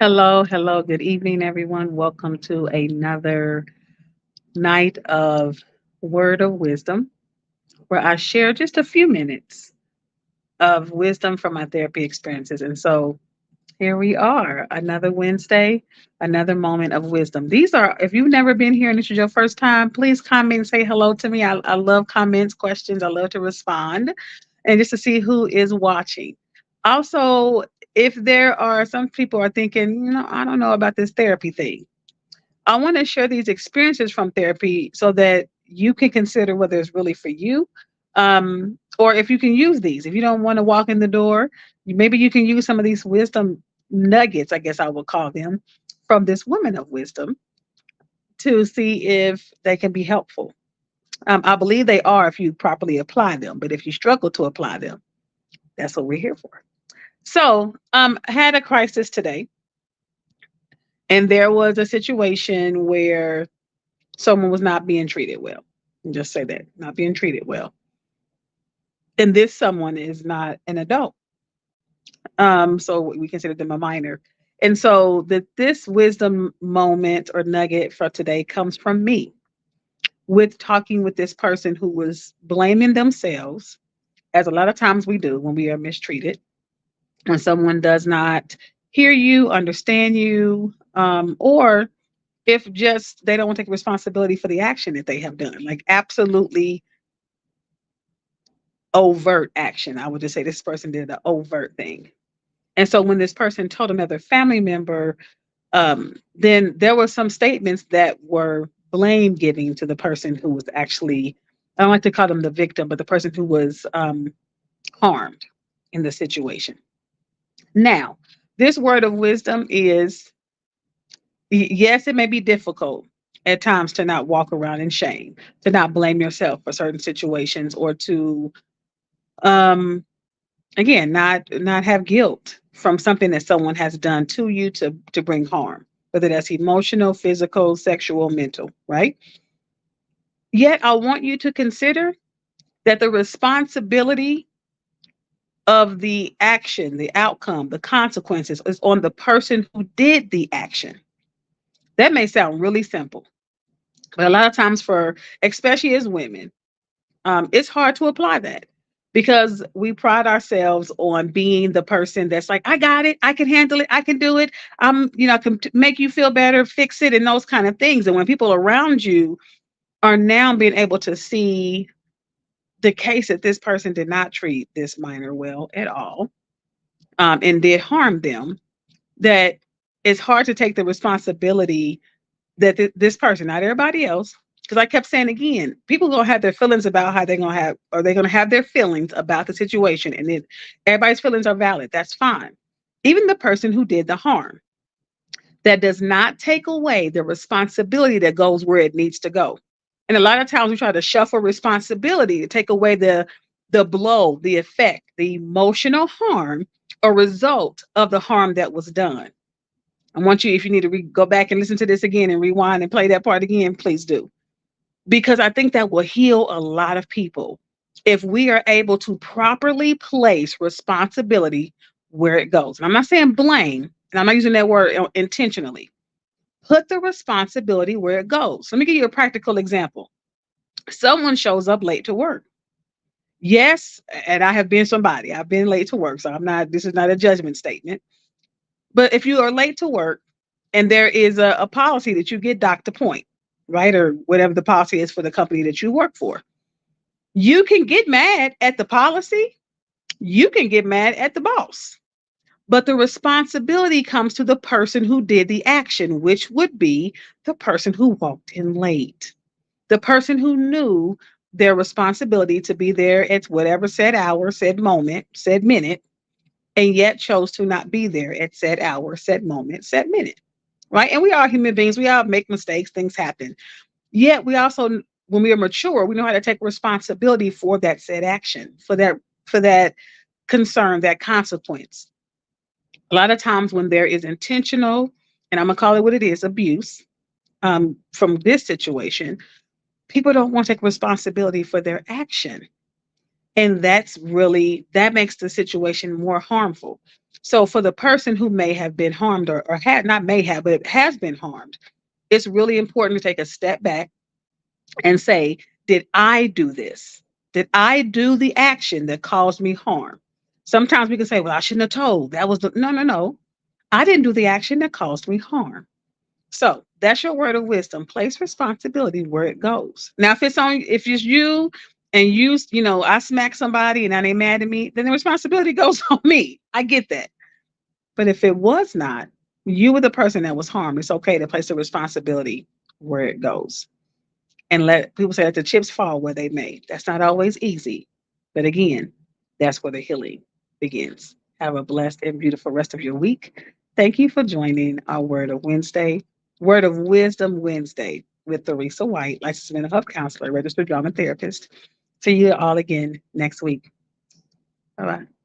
Hello, hello, good evening, everyone. Welcome to another night of Word of Wisdom, where I share just a few minutes of wisdom from my therapy experiences. And so here we are, another Wednesday, another moment of wisdom. These are, if you've never been here and this is your first time, please comment and say hello to me. I love comments, questions. I love to respond and just to see who is watching. Also, if there are some people are thinking, I don't know about this therapy thing. I want to share these experiences from therapy so that you can consider whether it's really for you, or if you can use these. If you don't want to walk in the door, maybe you can use some of these wisdom nuggets, I guess I would call them, from this woman of wisdom to see if they can be helpful. I believe they are if you properly apply them, but if you struggle to apply them, that's what we're here for. So, I had a crisis today, and there was a situation where someone was not being treated well. Just say that, not being treated well. And this someone is not an adult. So we consider them a minor. And so this wisdom moment or nugget for today comes from me with talking with this person who was blaming themselves, as a lot of times we do when we are mistreated, when someone does not hear you, understand you, or if just they don't want to take responsibility for the action that they have done, like absolutely overt action. I would just say this person did an overt thing. And so when this person told another family member, then there were some statements that were blame giving to the person who was actually, I don't like to call them the victim, but the person who was harmed in the situation. Now, this word of wisdom is yes, it may be difficult at times to not walk around in shame, to not blame yourself for certain situations, or to um again not have guilt from something that someone has done to you to bring harm, whether that's emotional, physical, sexual, mental, right? Yet I want you to consider that the responsibility of the action, the outcome, the consequences is on the person who did the action. That may sound really simple, but a lot of times for, especially as women, it's hard to apply that because we pride ourselves on being the person that's like, I got it, I can handle it, I can do it. I can make you feel better, fix it, and those kind of things. And when people around you are now being able to see the case that this person did not treat this minor well at all, and did harm them, that it's hard to take the responsibility that this person, not everybody else, because I kept saying again, people gonna have their feelings about how they're gonna have, or they're gonna have their feelings about the situation, and then everybody's feelings are valid. That's fine. Even the person who did the harm, that does not take away the responsibility that goes where it needs to go. And a lot of times we try to shuffle responsibility to take away the blow, the effect, the emotional harm or result of the harm that was done. I want you, if you need to go back and listen to this again and rewind and play that part again, please do. Because I think that will heal a lot of people if we are able to properly place responsibility where it goes. And I'm not saying blame, and I'm not using that word intentionally. Put the responsibility where it goes. Let me give you a practical example. Someone shows up late to work. Yes, and I have been somebody. I've been late to work, so I'm not, this is not a judgment statement. But if you are late to work and there is a policy that you get docked a point, right? Or whatever the policy is for the company that you work for, you can get mad at the policy. You can get mad at the boss. But the responsibility comes to the person who did the action, which would be the person who walked in late, the person who knew their responsibility to be there at whatever said hour, said moment, said minute, and yet chose to not be there at said hour, said moment, said minute, right? And we are human beings. We all make mistakes. Things happen. Yet we also, when we are mature, we know how to take responsibility for that said action, for that concern, that consequence. A lot of times when there is intentional, and I'm gonna call it what it is, abuse, from this situation, people don't want to take responsibility for their action. And that makes the situation more harmful. So for the person who may have been harmed, or had not may have, but has been harmed, it's really important to take a step back and say, did I do this? Did I do the action that caused me harm? Sometimes we can say, well, I shouldn't have told. That was the no, no, no. I didn't do the action that caused me harm. So that's your word of wisdom. Place responsibility where it goes. Now, if it's you and I smack somebody and now they mad at me, then the responsibility goes on me. I get that. But if it was not, you were the person that was harmed. It's okay to place the responsibility where it goes and let people say that the chips fall where they may. That's not always easy. But again, that's where the healing begins. Have a blessed and beautiful rest of your week. Thank you for joining our Word of Wisdom Wednesday with Theresa White, licensed mental health counselor, registered drama therapist. See you all again next week. Bye bye.